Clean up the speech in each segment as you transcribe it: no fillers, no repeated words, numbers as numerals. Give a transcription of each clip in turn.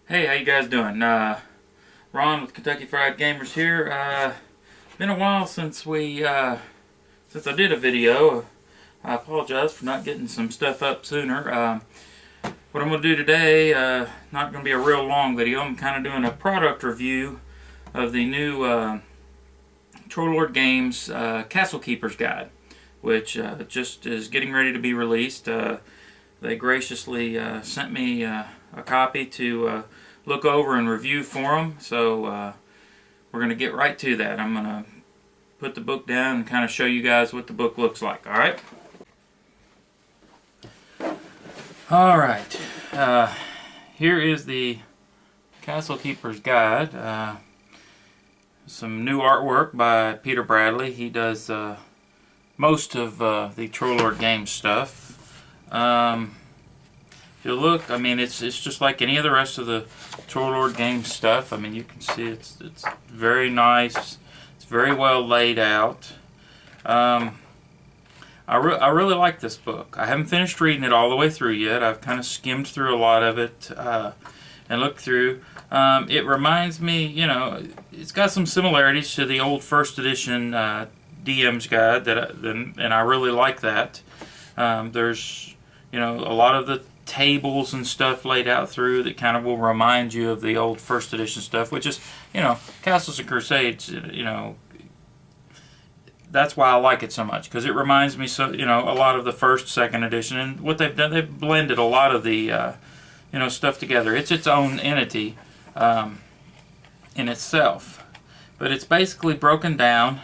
Hey, how you guys doing? Ron with Kentucky Fried Gamers here. Been a while since since I did a video. I apologize for not getting some stuff up sooner. What I'm going to do today, not going to be a real long video. I'm kind of doing a product review of the new Troll Lord Games Castle Keeper's Guide, which just is getting ready to be released. They graciously sent me a copy to look over and review for them. So we're going to get right to that. I'm going to put the book down and kind of show you guys what the book looks like. Alright? Alright. Here is the Castle Keeper's Guide. Some new artwork by Peter Bradley. He does most of the Troll Lord Games stuff. If you look, I mean, it's just like any of the rest of the Troll Lord Games stuff. I mean, you can see it's very nice. It's very well laid out. I really like this book. I haven't finished reading it all the way through yet. I've kind of skimmed through a lot of it and looked through. It reminds me, you know, it's got some similarities to the old first edition DM's Guide, and I really like that. There's, you know, a lot of the tables and stuff laid out through that kind of will remind you of the old first edition stuff, which is, you know, Castles and Crusades, you know, that's why I like it so much, because it reminds me, so, you know, a lot of the first, second edition, and what they've done, they've blended a lot of the, you know, stuff together. It's its own entity in itself, but it's basically broken down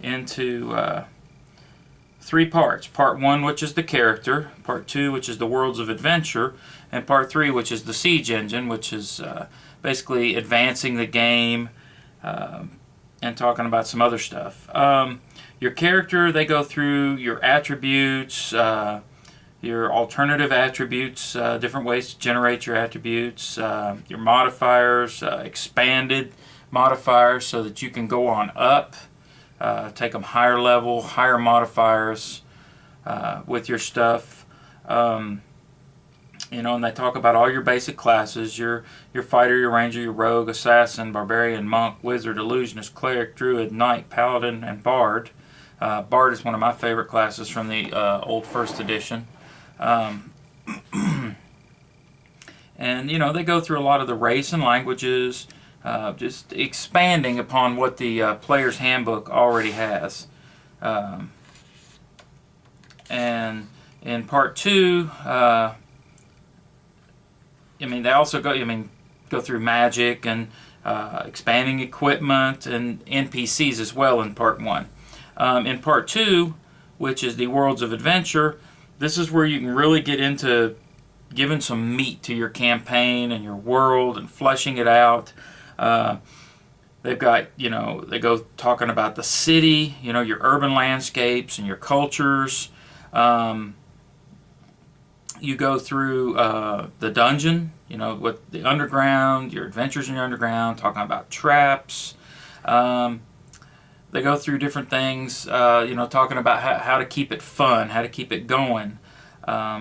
into three parts. Part 1, which is the character, Part 2, which is the worlds of adventure, and Part 3, which is the siege engine, which is basically advancing the game and talking about some other stuff. Your character, they go through your attributes, your alternative attributes, different ways to generate your attributes, your modifiers, expanded modifiers so that you can go on up. Take them higher level, higher modifiers with your stuff. You know, and they talk about all your basic classes, your fighter, your ranger, your rogue, assassin, barbarian, monk, wizard, illusionist, cleric, druid, knight, paladin, and bard. Bard is one of my favorite classes from the old first edition. And, you know, they go through a lot of the race and languages, just expanding upon what the player's handbook already has. And in Part 2, I mean, they also go through magic and expanding equipment and NPCs as well in Part 1. In Part 2, which is the Worlds of Adventure, this is where you can really get into giving some meat to your campaign and your world and fleshing it out. They've got, you know, they go talking about the city, you know, your urban landscapes and your cultures. You go through the dungeon, you know, with the underground, your adventures in your underground, talking about traps. They go through different things, you know, talking about how to keep it fun, how to keep it going,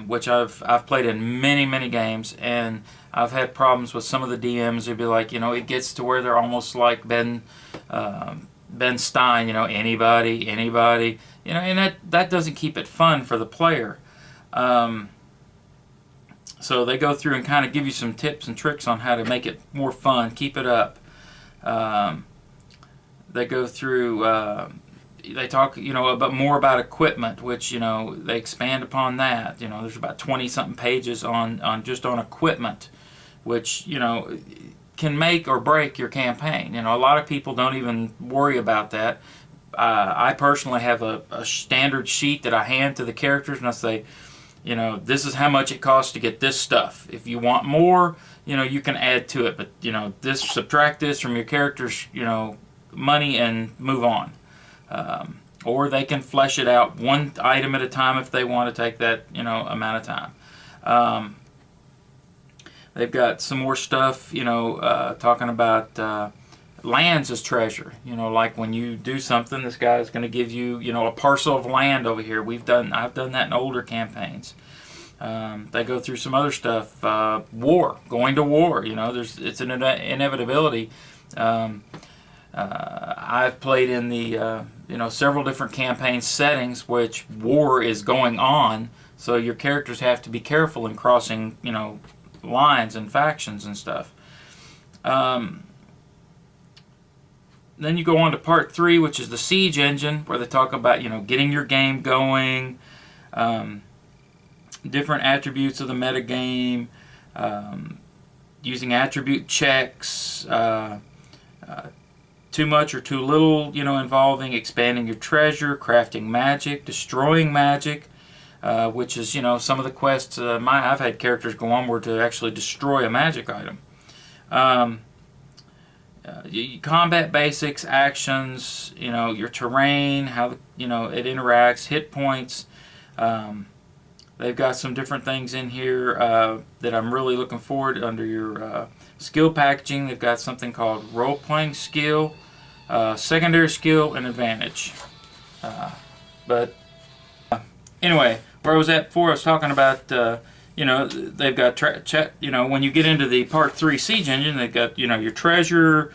which I've played in many games, and I've had problems with some of the DMs who'd be like, you know, it gets to where they're almost like Ben Stein, you know, anybody, you know, and that doesn't keep it fun for the player. So they go through and kind of give you some tips and tricks on how to make it more fun, keep it up. They go through, they talk, you know, more about equipment, which, you know, they expand upon that. You know, there's about 20-something pages on just on equipment, which, you know, can make or break your campaign. You know, a lot of people don't even worry about that. I personally have a standard sheet that I hand to the characters, and I say, you know, this is how much it costs to get this stuff. If you want more, you know, you can add to it, but, you know, subtract this from your character's, you know, money and move on. Or they can flesh it out one item at a time if they want to take that, you know, amount of time. They've got some more stuff, you know, talking about lands as treasure. You know, like when you do something, this guy's going to give you, you know, a parcel of land over here. I've done that in older campaigns. They go through some other stuff. War, going to war. It's an inevitability. I've played in the several different campaign settings which war is going on, so your characters have to be careful in crossing lines and factions and stuff. Then you go on to part 3, which is the siege engine, where they talk about getting your game going, different attributes of the metagame, using attribute checks, too much or too little, involving expanding your treasure, crafting magic, destroying magic, which is some of the quests I've had characters go on were to actually destroy a magic item. Combat basics, actions, your terrain, how it interacts, hit points. They've got some different things in here that I'm really looking forward to. Under your skill packaging, they've got something called role-playing skill, secondary skill, and advantage. But anyway, where I was at before, I was talking about they've got when you get into the part 3 siege engine, they've got your treasure,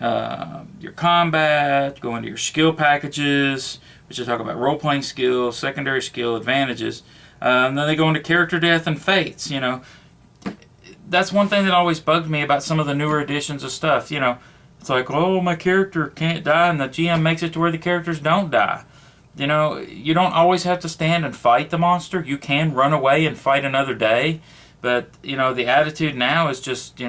your combat, go into your skill packages, which is talk about role-playing skill, secondary skill, advantages. And then they go into character death and fates. That's one thing that always bugged me about some of the newer editions of stuff. It's like, oh, my character can't die, and the GM makes it to where the characters don't die. You don't always have to stand and fight the monster. You can run away and fight another day. But, the attitude now is just,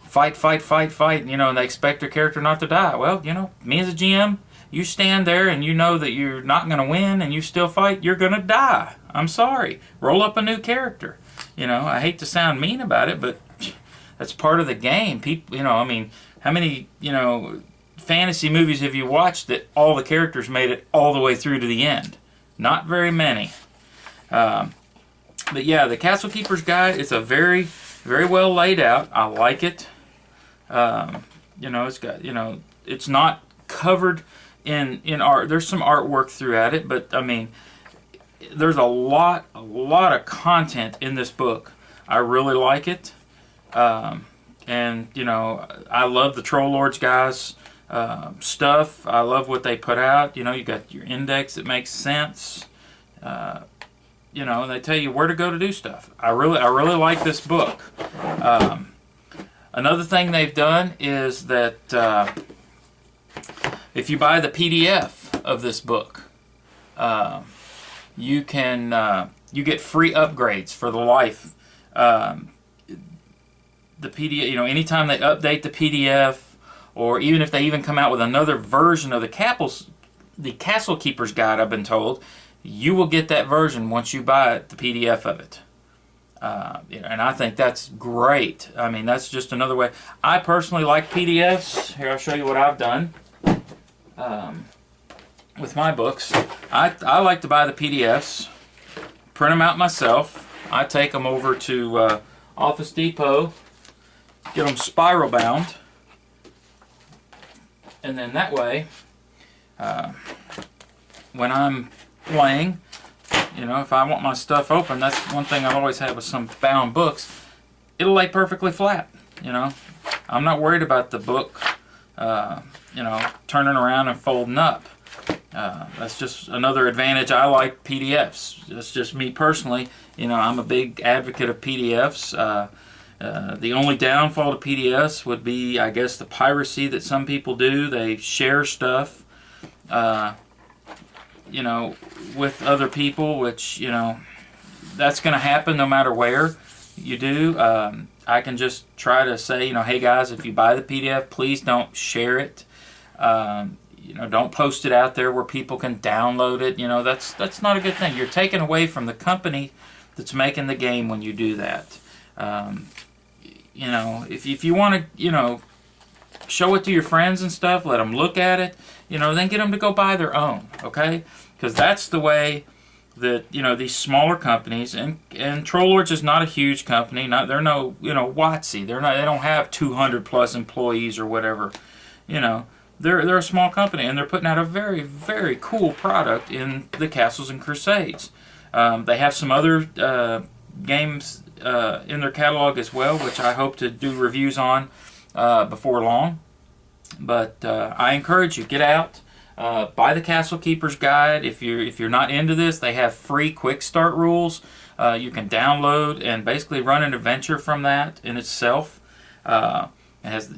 fight, and they expect their character not to die. Well, me as a GM, you stand there and you know that you're not going to win and you still fight, you're going to die. I'm sorry. Roll up a new character. I hate to sound mean about it, but that's part of the game. People, how many, fantasy movies have you watched that all the characters made it all the way through to the end? Not very many. But yeah, the Castle Keeper's Guide, it's a very, very well laid out. I like it. It's got, it's not covered in art. There's some artwork throughout it, but there's a lot of content in this book. I really like it. And I love the Troll Lords guys stuff. I love what they put out. You got your index that makes sense. They tell you where to go to do stuff. I really like this book. Another thing they've done is that if you buy the PDF of this book, you can you get free upgrades for the life. The PDF, anytime they update the PDF, or even if they even come out with another version of the Castle Keeper's Guide, I've been told, you will get that version once you buy the PDF of it. And I think that's great. That's just another way. I personally like PDFs. Here, I'll show you what I've done with my books. I like to buy the PDFs, print them out myself. I take them over to Office Depot, get them spiral bound, and then that way, when I'm playing, if I want my stuff open, that's one thing I've always had with some bound books. It'll lay perfectly flat. I'm not worried about the book, turning around and folding up. That's just another advantage. I like PDFs. That's just me personally. I'm a big advocate of PDFs. The only downfall to PDFs would be, I guess, the piracy that some people do. They share stuff, with other people, which, that's going to happen no matter where you do. I can just try to say, hey guys, if you buy the PDF, please don't share it. Don't post it out there where people can download it. That's not a good thing. You're taking away from the company that's making the game when you do that. If you want to, show it to your friends and stuff, let them look at it, then get them to go buy their own, okay? Because that's the way that, these smaller companies, and Troll Lords is not a huge company, they're no, WotC, they don't have 200 plus employees or whatever, they're a small company, and they're putting out a very, very cool product in the Castles and Crusades. They have some other games in their catalog as well, which I hope to do reviews on before long. But I encourage you, get out, buy the Castle Keeper's Guide. If you're not into this, they have free quick start rules. You can download and basically run an adventure from that in itself. It has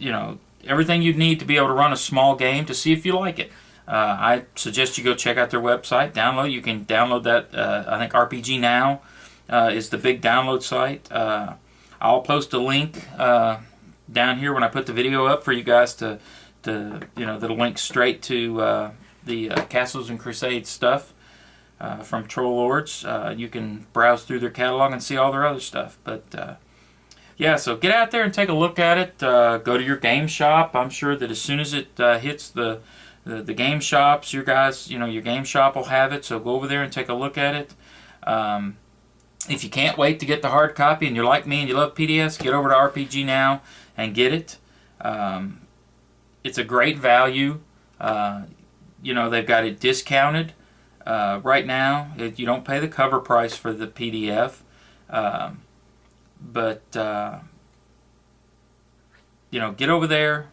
everything you'd need to be able to run a small game to see if you like it. I suggest you go check out their website, download. You can download that. I think RPG Now is the big download site. I'll post a link down here when I put the video up for you guys to that'll link straight to the Castles and Crusades stuff from Troll Lords. You can browse through their catalog and see all their other stuff. But yeah, so get out there and take a look at it. Go to your game shop. I'm sure that as soon as it hits the game shops, your game shop will have it. So go over there and take a look at it. If you can't wait to get the hard copy and you're like me and you love PDFs, get over to RPG Now and get it. It's a great value. They've got it discounted right now. You don't pay the cover price for the PDF. But get over there,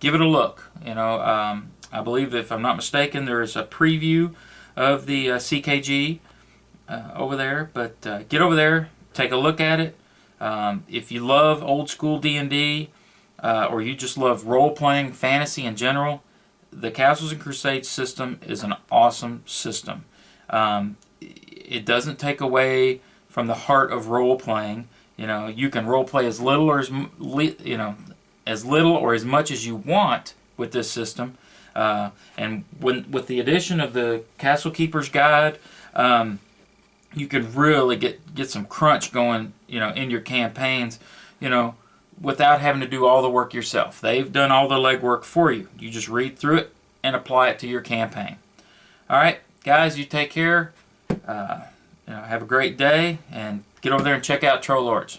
give it a look. I believe, if I'm not mistaken, there is a preview of the CKG over there. But get over there, take a look at it. If you love old school D&D, or you just love role-playing fantasy in general, the Castles and Crusades system is an awesome system. It doesn't take away from the heart of role-playing. You can role-play as little or as much as you want with this system. And with the addition of the Castle Keeper's Guide, you can really get some crunch going, in your campaigns, without having to do all the work yourself. They've done all the legwork for you. You just read through it and apply it to your campaign. All right, guys, you take care. Have a great day, and get over there and check out Troll Lords.